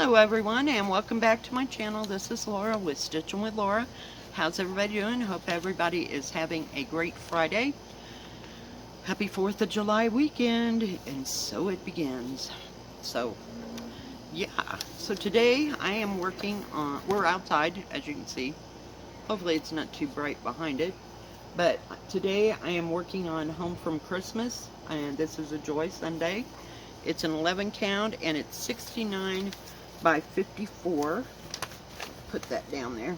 Hello everyone, and welcome back to my channel. This is Laura with Stitchin with Laura. How's everybody doing? Hope everybody is having a great Friday. Happy 4th of July weekend, and so it begins. So today I am working on, we're outside as you can see. Hopefully it's not too bright behind it. But today I am working on Home from Christmas, and this is a Joy Sunday. It's an 11 count and it's 69 by 54. Put that down there.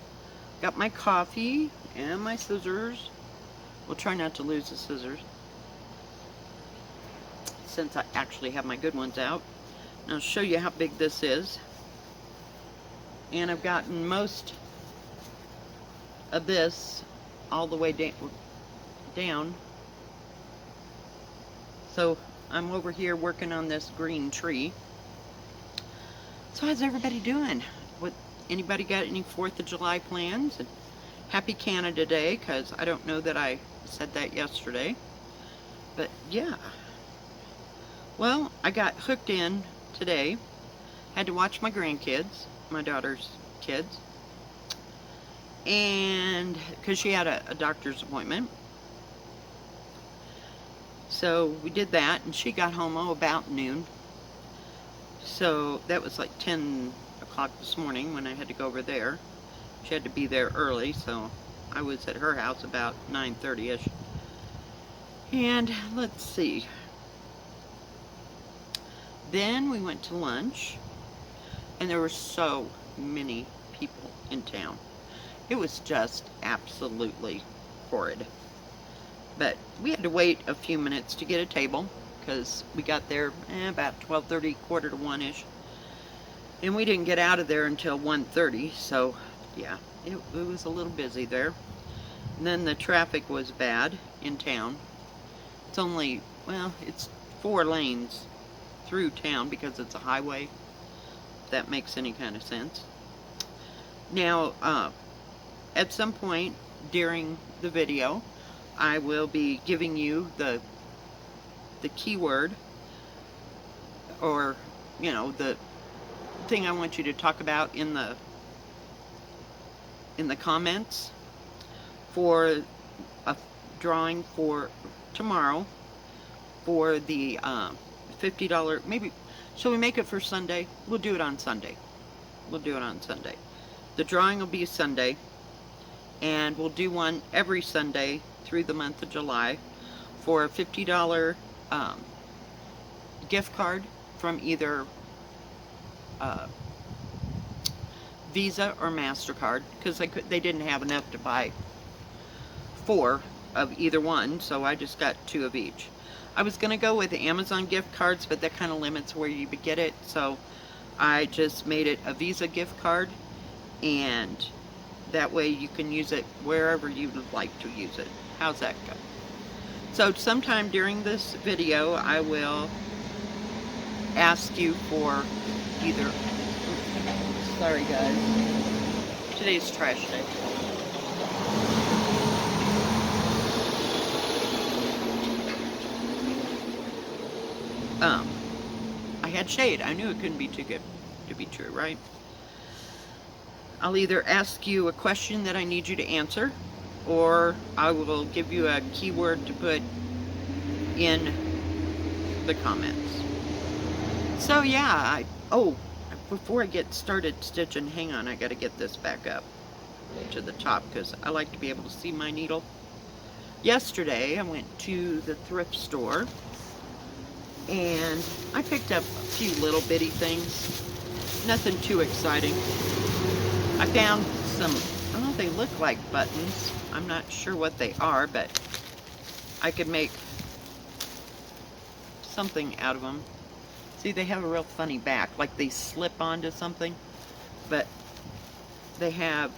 Got my coffee and my scissors. We'll try not to lose the scissors since I actually have my good ones out. And I'll show you how big this is. And I've gotten most of this all the way down. So I'm over here working on this green tree. So how's everybody doing? Anybody got any 4th of July plans? And happy Canada Day, because I don't know that I said that yesterday. But yeah. Well, I got hooked in today. Had to watch my grandkids, my daughter's kids. And because she had a doctor's appointment. So we did that, and she got home about noon. So that was like 10 o'clock this morning when I had to go over there. She had to be there early, so I was at her house about 9:30ish. And let's see. Then we went to lunch, and there were so many people in town. It was just absolutely horrid. But we had to wait a few minutes to get a table because we got there about 12:30, quarter to 1-ish. And we didn't get out of there until 1:30, so yeah, it was a little busy there. And then the traffic was bad in town. It's only, well, it's 4 lanes through town because it's a highway, if that makes any kind of sense. Now, at some point during the video, I will be giving you the keyword, or you know, the thing I want you to talk about in the comments for a drawing for tomorrow for the $50, maybe. Shall we make it for Sunday? We'll do it on Sunday. We'll do it on Sunday. The drawing will be Sunday, and we'll do one every Sunday through the month of July for a $50 gift card from either Visa or MasterCard, because they didn't have enough to buy 4 of either one, so I just got 2 of each. I was going to go with Amazon gift cards, but that kind of limits where you would get it, so I just made it a Visa gift card, and that way you can use it wherever you would like to use it. How's that go? So sometime during this video, I will ask you for either, sorry guys, today's trash day. I had shade. I knew it couldn't be too good to be true, right? I'll either ask you a question that I need you to answer, or I will give you a keyword to put in the comments. So yeah, before I get started stitching, hang on, I gotta get this back up to the top because I like to be able to see my needle. Yesterday I went to the thrift store and I picked up a few little bitty things, nothing too exciting. I found some, I don't know if they look like buttons, I'm not sure what they are, but I could make something out of them. See, they have a real funny back, like they slip onto something, but they have,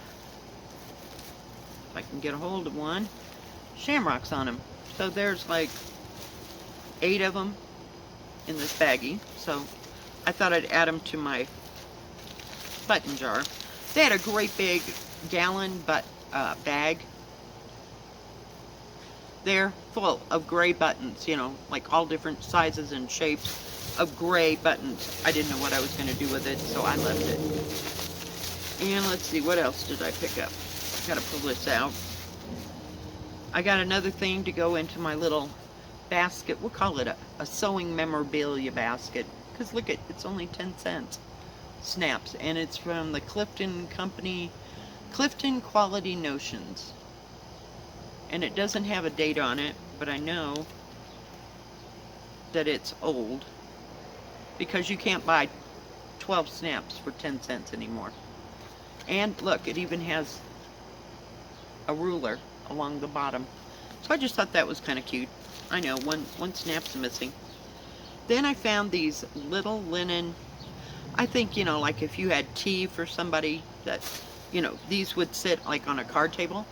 if I can get a hold of one, shamrocks on them. So there's like 8 of them in this baggie, so I thought I'd add them to my button jar. They had a great big gallon bag there full of gray buttons, you know, like all different sizes and shapes. of gray buttons. I didn't know what I was going to do with it, so I left it. And let's see, what else did I pick up? I gotta pull this out. I got another thing to go into my little basket. We'll call it a sewing memorabilia basket. Because look, it's only 10 cents. Snaps. And it's from the Clifton Company, Clifton Quality Notions. And it doesn't have a date on it, but I know that it's old. Because you can't buy 12 snaps for 10 cents anymore. And look, it even has a ruler along the bottom. So I just thought that was kind of cute. I know, one snap's missing. Then I found these little linen, I think, you know, like if you had tea for somebody, that, you know, these would sit like on a card table.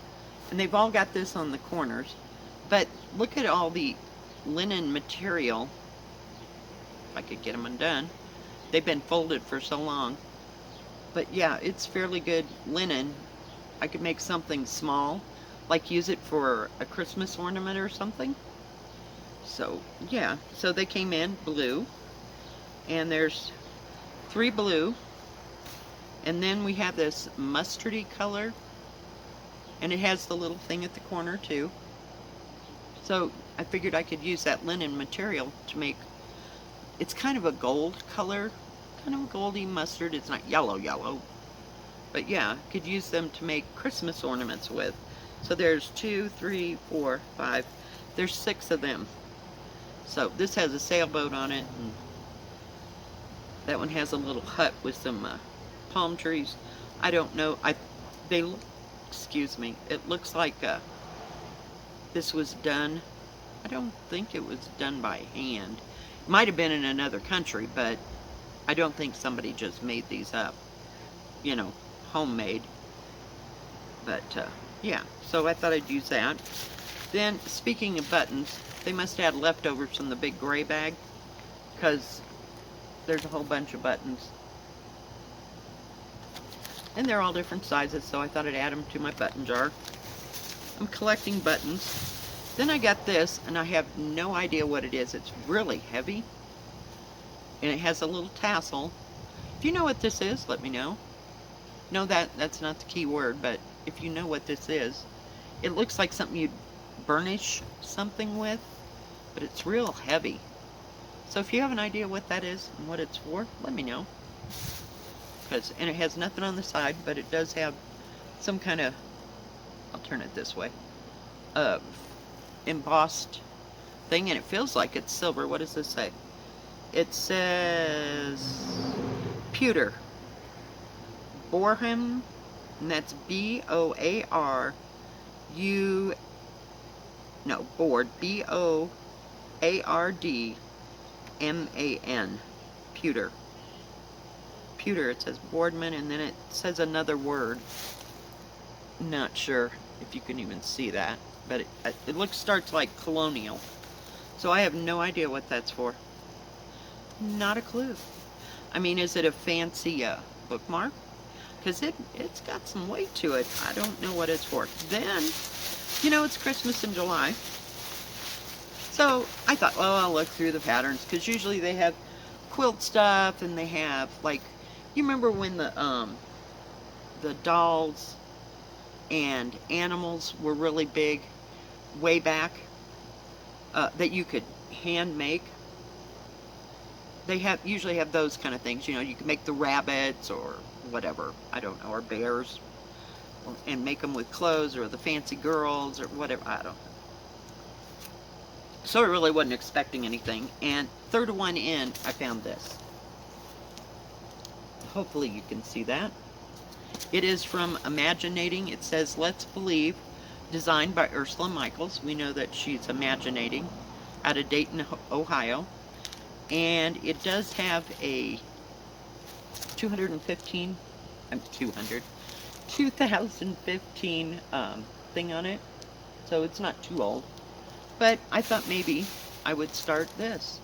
And they've all got this on the corners. But look at all the linen material. If I could get them undone. They've been folded for so long. But yeah, it's fairly good linen. I could make something small, like use it for a Christmas ornament or something. So yeah, so they came in blue, and there's 3 blue, and then we have this mustardy color, and it has the little thing at the corner too. So I figured I could use that linen material to make, it's kind of a gold color, kind of a goldy mustard. It's not yellow, but yeah, could use them to make Christmas ornaments with. So there's 2, 3, 4, 5, there's 6 of them. So this has a sailboat on it, and that one has a little hut with some palm trees. I don't know, they look, excuse me, it looks like this was done, I don't think it was done by hand. It might have been in another country, but I don't think somebody just made these up, you know, homemade. But yeah, so I thought I'd use that. Then, speaking of buttons, they must have had leftovers from the big gray bag, because there's a whole bunch of buttons. And they're all different sizes, so I thought I'd add them to my button jar. I'm collecting buttons. Then I got this, and I have no idea what it is. It's really heavy, and it has a little tassel. If you know what this is, let me know. No, that's not the key word, but if you know what this is, it looks like something you'd burnish something with, but it's real heavy. So if you have an idea what that is and what it's for, let me know. And it has nothing on the side, but it does have some kind of, I'll turn it this way, embossed thing, and it feels like it's silver. What does this say? It says pewter. Borham, and that's B-O-A-R-U, no, board, B-O-A-R-D-M-A-N, pewter. Pewter, it says Boardman, and then it says another word. Not sure if you can even see that, but it starts like colonial. So I have no idea what that's for. Not a clue. I mean, is it a fancy bookmark? Because it's got some weight to it. I don't know what it's for. Then, you know, it's Christmas in July. So I thought, well, I'll look through the patterns, because usually they have quilt stuff, and they have, like, you remember when the dolls and animals were really big way back, that you could hand make? They usually have those kind of things. You know, you can make the rabbits or whatever, I don't know, or bears, and make them with clothes, or the fancy girls, or whatever, I don't know. So I really wasn't expecting anything, and third one in, I found this. Hopefully you can see that. It is from Imaginating. It says, Let's Believe, designed by Ursula Michaels. We know that she's Imaginating out of Dayton, Ohio. And it does have a 2015 thing on it, so it's not too old. But I thought maybe I would start this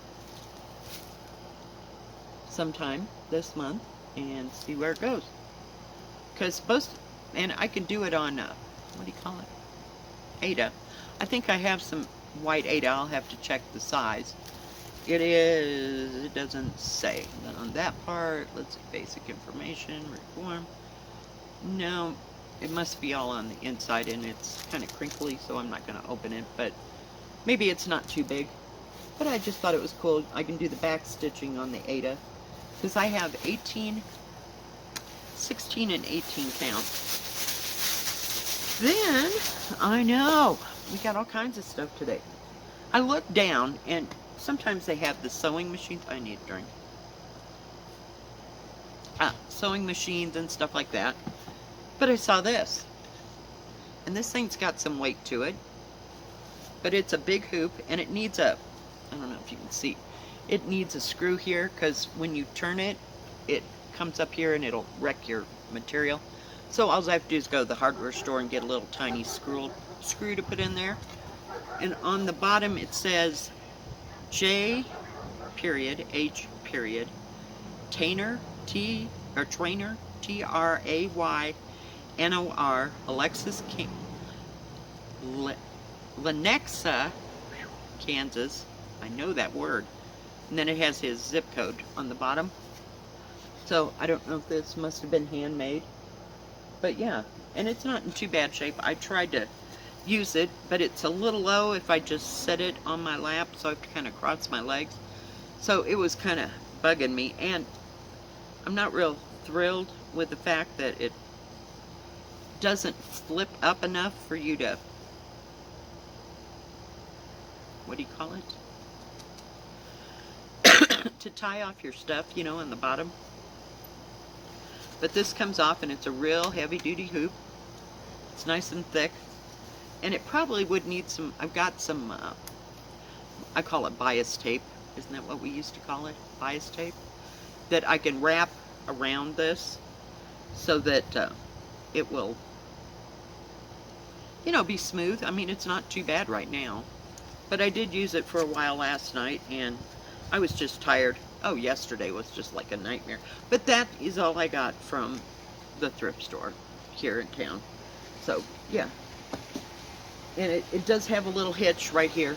sometime this month and see where it goes. Because and I can do it on, what do you call it? Ada. I think I have some white Ada. I'll have to check the size. It is, it doesn't say. Then on that part, let's see, basic information, reform. No, it must be all on the inside, and it's kind of crinkly, so I'm not going to open it, but maybe it's not too big. But I just thought it was cool. I can do the back stitching on the Ada, because I have 18, 16 and 18 count. Then, I know, we got all kinds of stuff today. I looked down, and sometimes they have the sewing machines. I need a drink. Sewing machines and stuff like that. But I saw this. And this thing's got some weight to it. But it's a big hoop, and it needs a, I don't know if you can see, it needs a screw here, because when you turn it, it comes up here and it'll wreck your material. So all I have to do is go to the hardware store and get a little tiny screw to put in there. And on the bottom it says J period H period Trainer Traynor TRAYNOR Alexis Lenexa, Kansas. I know that word. And then it has his zip code on the bottom. So I don't know if this must have been handmade. But yeah, and it's not in too bad shape. I tried to use it, but it's a little low if I just set it on my lap, so I have to kind of cross my legs. So it was kind of bugging me, and I'm not real thrilled with the fact that it doesn't flip up enough for you to, what do you call it? To tie off your stuff, you know, on the bottom. But this comes off, and it's a real heavy-duty hoop. It's nice and thick. And it probably would need some, I've got some, I call it bias tape. Isn't that what we used to call it? Bias tape? That I can wrap around this so that it will, you know, be smooth. I mean, it's not too bad right now. But I did use it for a while last night, and I was just tired. Oh, yesterday was just like a nightmare. But that is all I got from the thrift store here in town. So, yeah. And it does have a little hitch right here.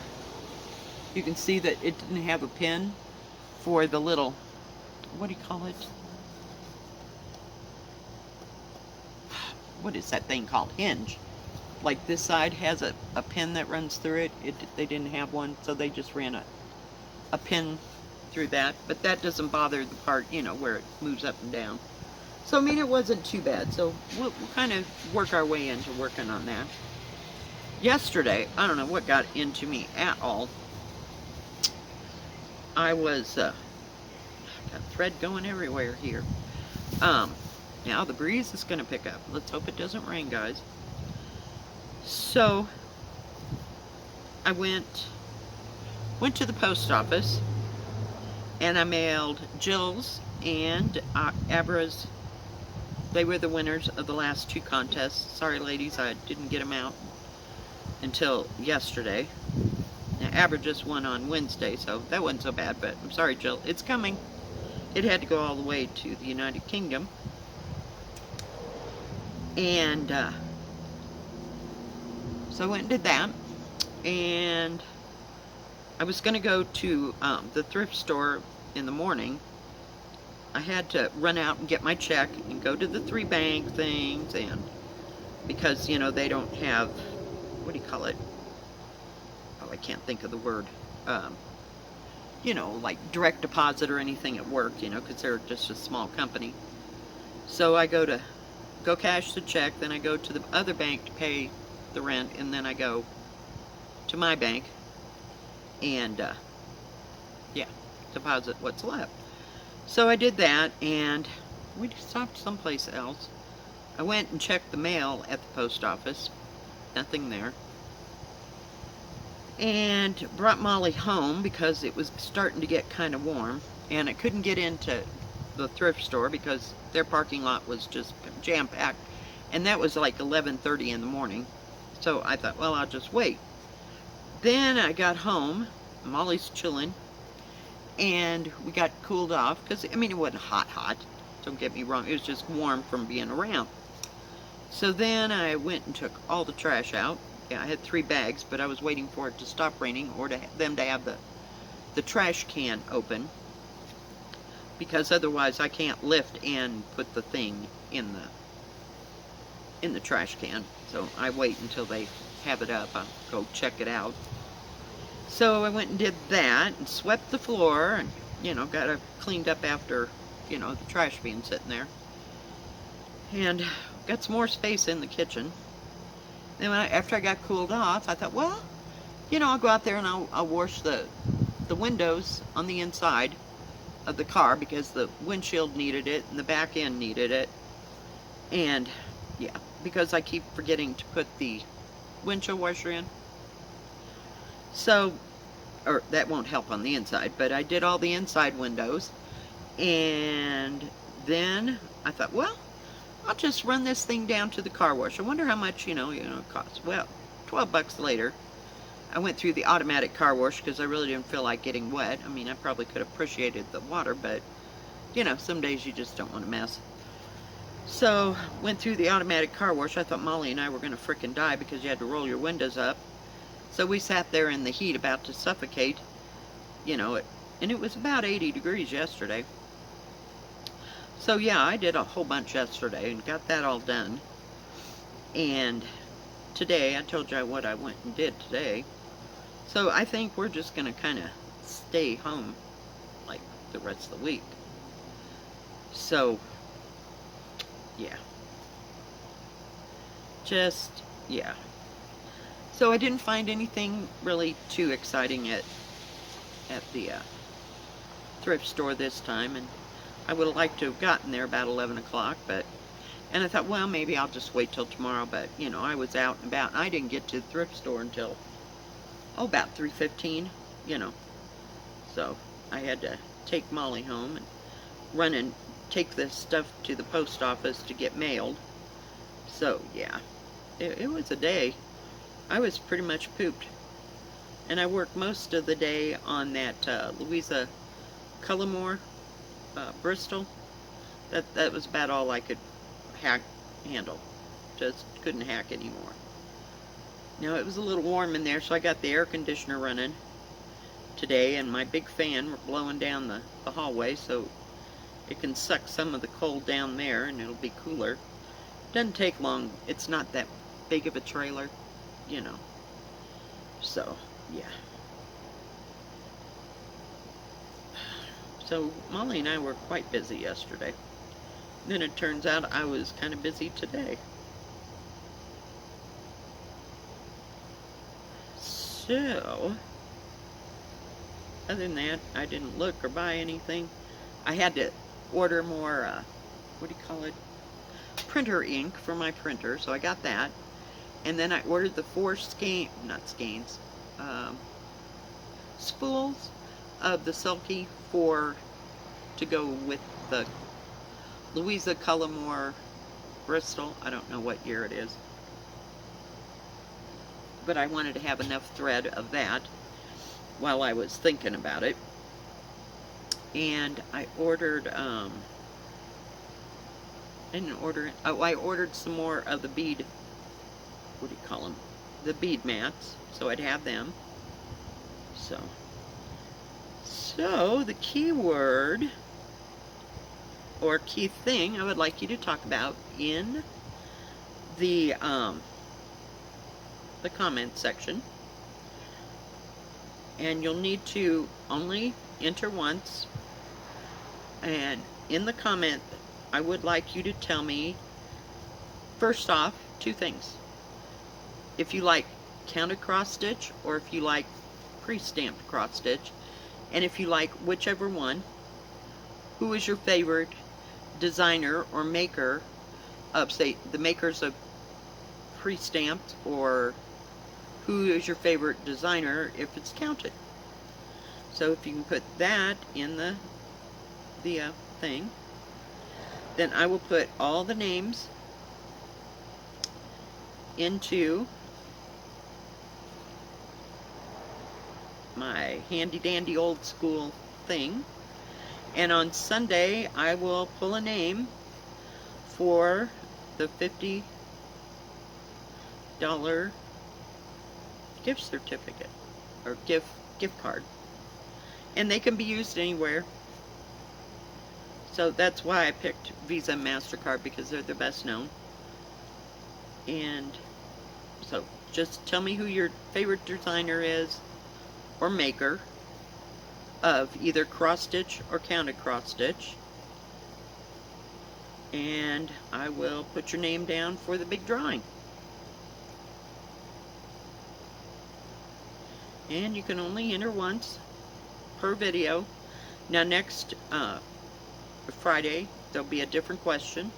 You can see that it didn't have a pin for the little, what do you call it? What is that thing called? Hinge. Like this side has a pin that runs through it. They didn't have one, so they just ran a pin through that. But that doesn't bother the part, you know, where it moves up and down. So, I mean, it wasn't too bad. So, we'll kind of work our way into working on that. Yesterday, I don't know what got into me at all. I was, got thread going everywhere here. Now the breeze is going to pick up. Let's hope it doesn't rain, guys. So, I went to the post office, and I mailed Jill's and Abra's. They were the winners of the last 2 contests. Sorry, ladies, I didn't get them out until yesterday. Now, Abra just won on Wednesday, so that wasn't so bad, but I'm sorry, Jill. It's coming. It had to go all the way to the United Kingdom. And so I went and did that. And I was going to go to the thrift store in the morning. I had to run out and get my check and go to the 3 bank things, and because, you know, they don't have, what do you call it? Oh, I can't think of the word. You know, like direct deposit or anything at work, you know, because they're just a small company. So I go cash the check, then I go to the other bank to pay the rent, and then I go to my bank and, yeah, deposit what's left. So I did that, and we just stopped someplace else. I went and checked the mail at the post office. Nothing there. And brought Molly home because it was starting to get kind of warm, and I couldn't get into the thrift store because their parking lot was just jam-packed, and that was like 11:30 in the morning. So I thought, well, I'll just wait. Then I got home. Molly's chilling, and we got cooled off because, I mean, it wasn't hot, don't get me wrong, it was just warm from being around. So then I went and took all the trash out. Yeah, I had 3 bags, but I was waiting for it to stop raining or them to have the the trash can open, because otherwise I can't lift and put the thing in the trash can. So I wait until they have it up. I'll go check it out. So I went and did that and swept the floor and, got it cleaned up after, the trash being sitting there. And got some more space in the kitchen. Then after I got cooled off, I thought, well, I'll go out there and I'll wash the windows on the inside of the car, because the windshield needed it and the back end needed it. And yeah, because I keep forgetting to put the windshield washer in. So, or that won't help on the inside, but I did all the inside windows. And then I thought, well, I'll just run this thing down to the car wash. I wonder how much, it costs. Well, $12 later, I went through the automatic car wash because I really didn't feel like getting wet. I mean, I probably could have appreciated the water, but, some days you just don't want to mess. So, went through the automatic car wash. I thought Molly and I were going to frickin' die because you had to roll your windows up. So we sat there in the heat about to suffocate, and it was about 80 degrees yesterday. So yeah, I did a whole bunch yesterday and got that all done. And today, I told you what I went and did today. So I think we're just going to kind of stay home like the rest of the week. So, yeah. Yeah. So I didn't find anything really too exciting at the thrift store this time. And I would have liked to have gotten there about 11 o'clock, and I thought, well, maybe I'll just wait till tomorrow. But, I was out and about, and I didn't get to the thrift store until, about 3:15, So I had to take Molly home and run and take this stuff to the post office to get mailed. So, yeah, it was a day. I was pretty much pooped. And I worked most of the day on that Louisa Cullimore Bristol. That was about all I could handle. Just couldn't hack anymore. Now, it was a little warm in there, so I got the air conditioner running today, and my big fan blowing down the hallway, so it can suck some of the cold down there, and it'll be cooler. Doesn't take long. It's not that big of a trailer, So, yeah. So, Molly and I were quite busy yesterday. Then it turns out I was kind of busy today. So, other than that, I didn't look or buy anything. I had to order more, printer ink for my printer, so I got that. And then I ordered the 4 spools of the Sulky to go with the Louisa Cullimore Bristol. I don't know what year it is, but I wanted to have enough thread of that while I was thinking about it. And I ordered, I ordered some more of the bead, the bead mats, so I'd have them. So the keyword or key thing I would like you to talk about in the comment section, and you'll need to only enter once. And in the comment, I would like you to tell me, first off, 2 things. If you like counted cross stitch, or if you like pre-stamped cross stitch, and if you like whichever one, who is your favorite designer or maker of, say, the makers of pre-stamped, or who is your favorite designer if it's counted. So if you can put that in the thing, then I will put all the names into my handy dandy old school thing, and on Sunday I will pull a name for the $50 gift certificate or gift card. and they can be used anywhere. So that's why I picked Visa and MasterCard, because they're the best known. And so just tell me who your favorite designer is or maker of either cross stitch or counted cross stitch, and I will put your name down for the big drawing. And you can only enter once per video. Now next Friday there'll be a different question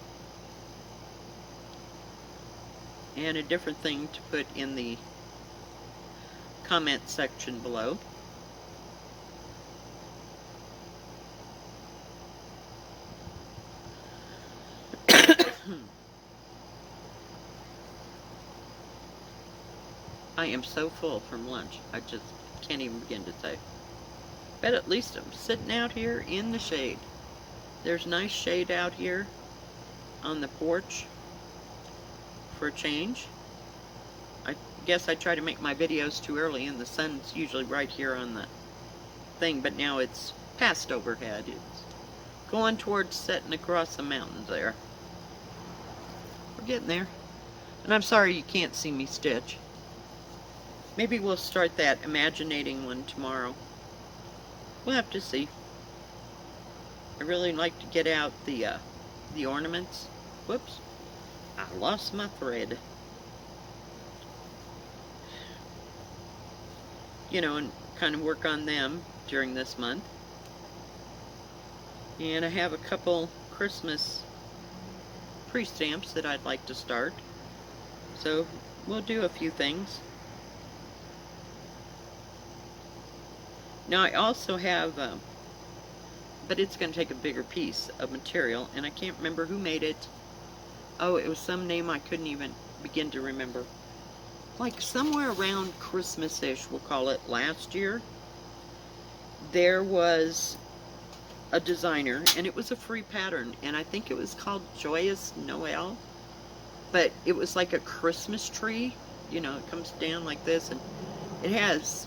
and a different thing to put in the comment section below. I am so full from lunch, I just can't even begin to say. But at least I'm sitting out here in the shade. There's nice shade out here on the porch for a change. I guess I try to make my videos too early, and the sun's usually right here on the thing, but now it's past overhead. It's going towards setting across the mountains there. We're getting there. And I'm sorry you can't see me stitch. Maybe we'll start that imaginating one tomorrow. We'll have to see. I really like to get out the ornaments. Whoops. I lost my thread. You know, and kind of work on them during this month. And I have a couple Christmas pre-stamps that I'd like to start. So we'll do a few things. Now I also have, but it's going to take a bigger piece of material, and I can't remember who made it. Oh, it was some name I couldn't even begin to remember. Like somewhere around Christmas-ish, we'll call it, last year, there was a designer, and it was a free pattern, and I think it was called Joyous Noel, but it was like a Christmas tree. You know, it comes down like this, and it has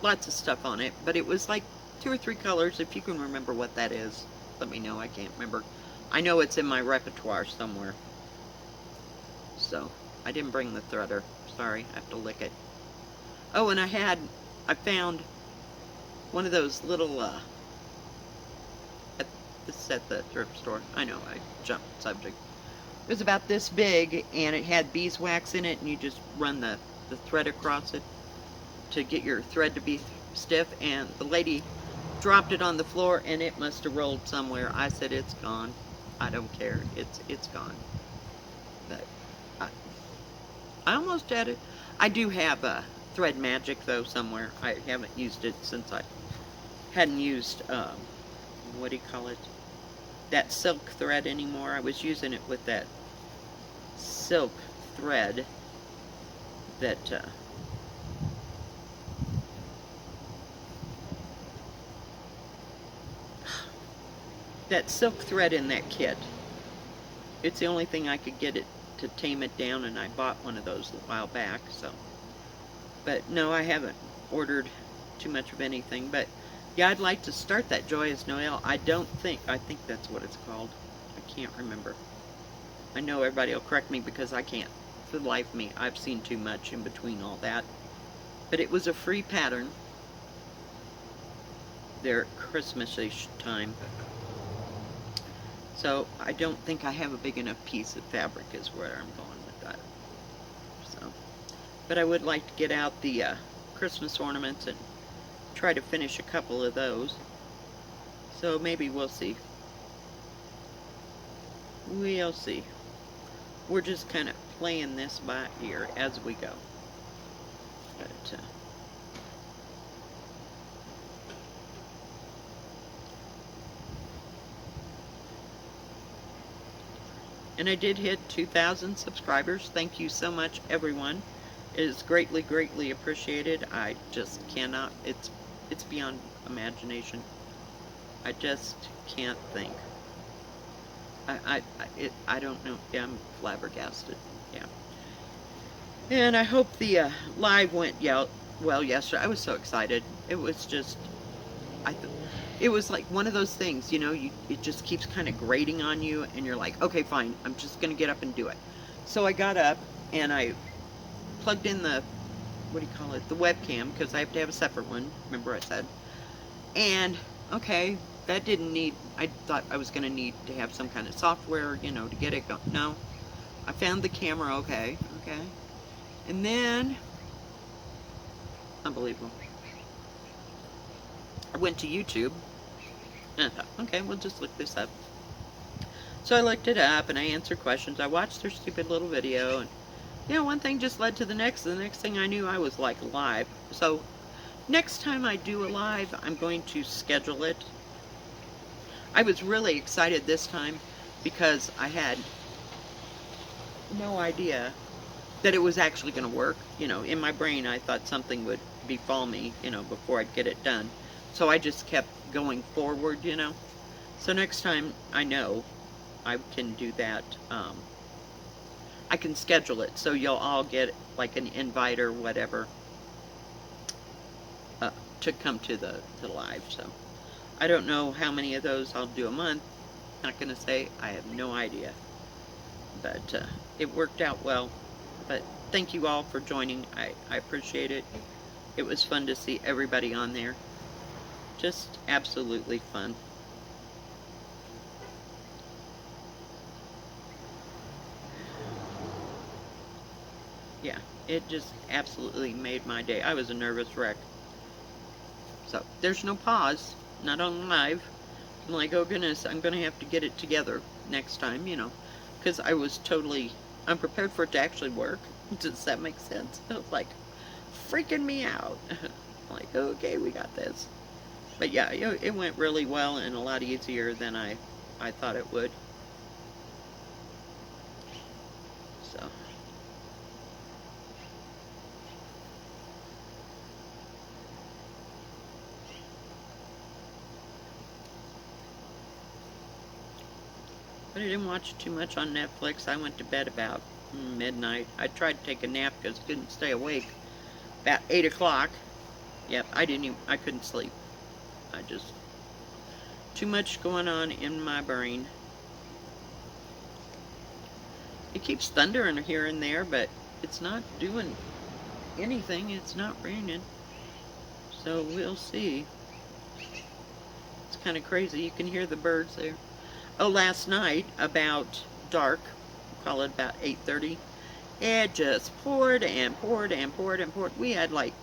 lots of stuff on it, but it was like 2 or 3 colors. If you can remember what that is, let me know. I can't remember. I know it's in my repertoire somewhere. So, I didn't bring the threader. Sorry, I have to lick it. Oh, and I found one of those little, this is at the thrift store. I know, I jumped subject. It was about this big, and it had beeswax in it, and you just run the thread across it to get your thread to be stiff, and the lady dropped it on the floor, and it must have rolled somewhere. I said, it's gone. I don't care. It's gone. But I almost had it. I do have a Thread Magic, though, somewhere. I haven't used it since I hadn't used, what do you call it? That silk thread anymore. I was using it with that silk thread that, that silk thread in that kit. It's the only thing I could get it to tame it down, and I bought one of those a while back, so. But no, I haven't ordered too much of anything, but yeah, I'd like to start that Joyous Noel. I think that's what it's called. I can't remember. I know everybody will correct me because I can't for the life of me. I've seen too much in between all that. But it was a free pattern there at Christmas-ish time. So I don't think I have a big enough piece of fabric is where I'm going with that. So, but I would like to get out the Christmas ornaments and try to finish a couple of those. So maybe we'll see. We'll see. We're just kind of playing this by ear as we go. But, and I did hit 2,000 subscribers. Thank you so much, everyone. It is greatly, greatly appreciated. I just cannot, it's beyond imagination. I just can't think. I don't know. Yeah, I'm flabbergasted. Yeah. And I hope the live went well yesterday. I was so excited. It was just it was like one of those things, you know, it just keeps kind of grating on you, and you're like, okay, fine, I'm just gonna get up and do it. So I got up and I plugged in the, what do you call it, the webcam, because I have to have a separate one. Remember I said, and okay, that didn't need. I thought I was gonna need to have some kind of software, you know, to get it going. No, I found the camera. Okay, okay, and then unbelievable. I went to YouTube and I thought, okay, we'll just look this up. So I looked it up and I answered questions. I watched their stupid little video, and you know, one thing just led to the next. The next thing I knew, I was like live. So next time I do a live, I'm going to schedule it. I was really excited this time because I had no idea that it was actually going to work. You know, in my brain, I thought something would befall me, you know, before I'd get it done. So I just kept going forward, you know. So next time, I know I can do that. I can schedule it so you'll all get like an invite or whatever to come to the live. So I don't know how many of those I'll do a month. Not gonna say. I have no idea. But it worked out well. But thank you all for joining. I appreciate it. It was fun to see everybody on there. Just absolutely fun. Yeah, it just absolutely made my day. I was a nervous wreck. So there's no pause. Not on live. I'm like, oh goodness, I'm going to have to get it together next time, you know. Because I was totally unprepared for it to actually work. Does that make sense? It was like freaking me out. Like, okay, we got this. But yeah, it went really well and a lot easier than I thought it would. So. But I didn't watch too much on Netflix. I went to bed about midnight. I tried to take a nap because I couldn't stay awake. About 8 o'clock. Yep, I couldn't sleep. I just, too much going on in my brain. It keeps thundering here and there, but it's not doing anything. It's not raining. So we'll see. It's kind of crazy. You can hear the birds there. Oh, last night, about dark, call it about 8:30, it just poured and poured and poured and poured. We had like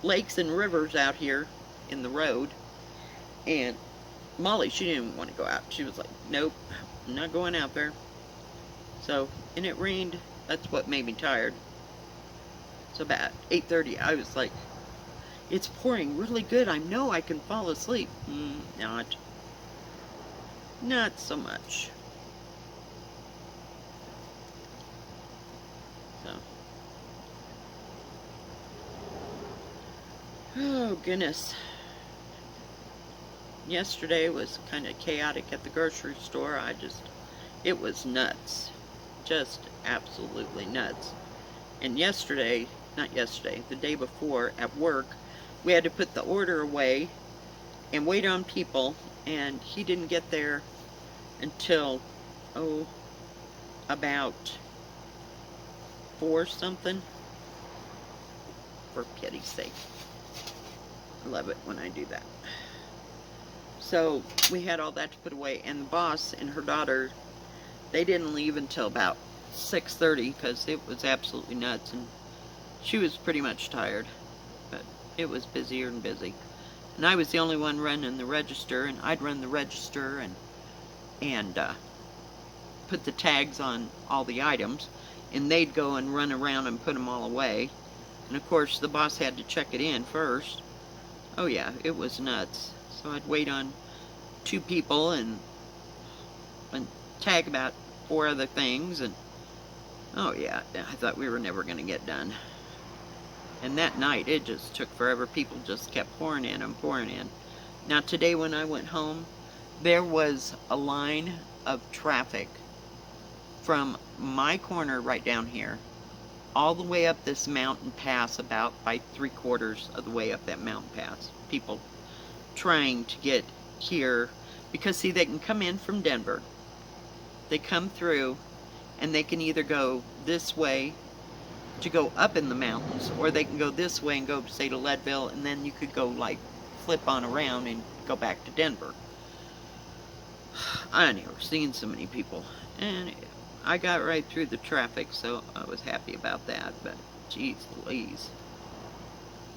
lakes and rivers out here in the road, and Molly, she didn't want to go out. She was like, nope, I'm not going out there. So, and it rained. That's what made me tired. So about 8:30, I was like, it's pouring really good. I know I can fall asleep. Not so much. So. Oh, goodness. Yesterday was kind of chaotic at the grocery store. It was nuts. Just absolutely nuts. And yesterday, not yesterday, the day before at work, we had to put the order away and wait on people, and he didn't get there until, about 4 something. For pity's sake. I love it when I do that. So we had all that to put away, and the boss and her daughter, they didn't leave until about 6:30 because it was absolutely nuts, and she was pretty much tired, but it was busier and busy. And I was the only one running the register, and I'd run the register and put the tags on all the items, and they'd go and run around and put them all away. And of course the boss had to check it in first. Oh yeah, it was nuts. So I'd wait on 2 people and tag about 4 other things, and oh yeah, I thought we were never going to get done. And that night it just took forever. People just kept pouring in and pouring in. Now today when I went home, there was a line of traffic from my corner right down here all the way up this mountain pass, about by 3/4 of the way up that mountain pass. People trying to get here, because see, they can come in from Denver. They come through, and they can either go this way to go up in the mountains, or they can go this way and go, say, to Leadville, and then you could go, like, flip on around and go back to Denver. I never seen so many people, and I got right through the traffic, so I was happy about that, but geez Louise,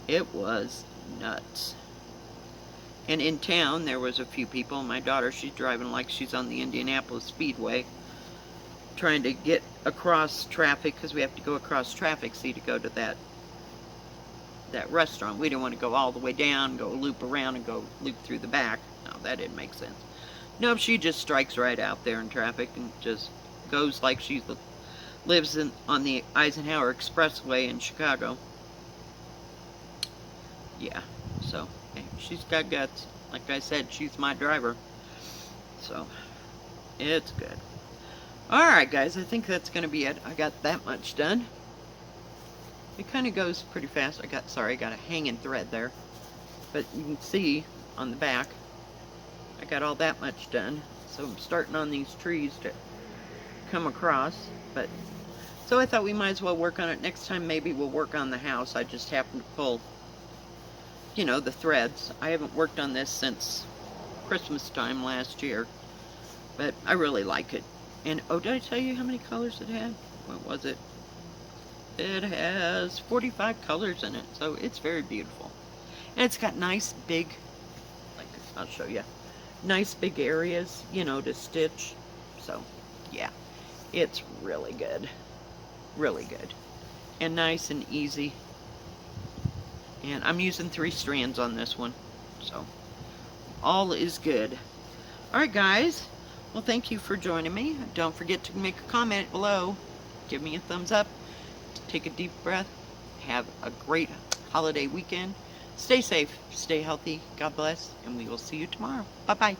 it was nuts. And in town, there was a few people. My daughter, she's driving like she's on the Indianapolis Speedway, trying to get across traffic, because we have to go across traffic, see, to go to that restaurant. We didn't want to go all the way down, go loop around, and go loop through the back. No, that didn't make sense. Nope, she just strikes right out there in traffic and just goes like she lives on the Eisenhower Expressway in Chicago. Yeah, so hey, she's got guts. Like I said, she's my driver. So, it's good. Alright guys, I think that's going to be it. I got that much done. It kind of goes pretty fast. I got a hanging thread there. But you can see on the back, I got all that much done. So I'm starting on these trees to come across. But so I thought we might as well work on it. Next time maybe we'll work on the house. I just happened to pull, you know, the threads. I haven't worked on this since Christmas time last year. But I really like it. And, oh, did I tell you how many colors it had? What was it? It has 45 colors in it, so it's very beautiful. And it's got nice big, like, I'll show you, nice big areas, you know, to stitch. So, yeah, it's really good. Really good. And nice and easy. And I'm using 3 strands on this one. So, all is good. Alright, guys. Well, thank you for joining me. Don't forget to make a comment below. Give me a thumbs up. Take a deep breath. Have a great holiday weekend. Stay safe. Stay healthy. God bless. And we will see you tomorrow. Bye-bye.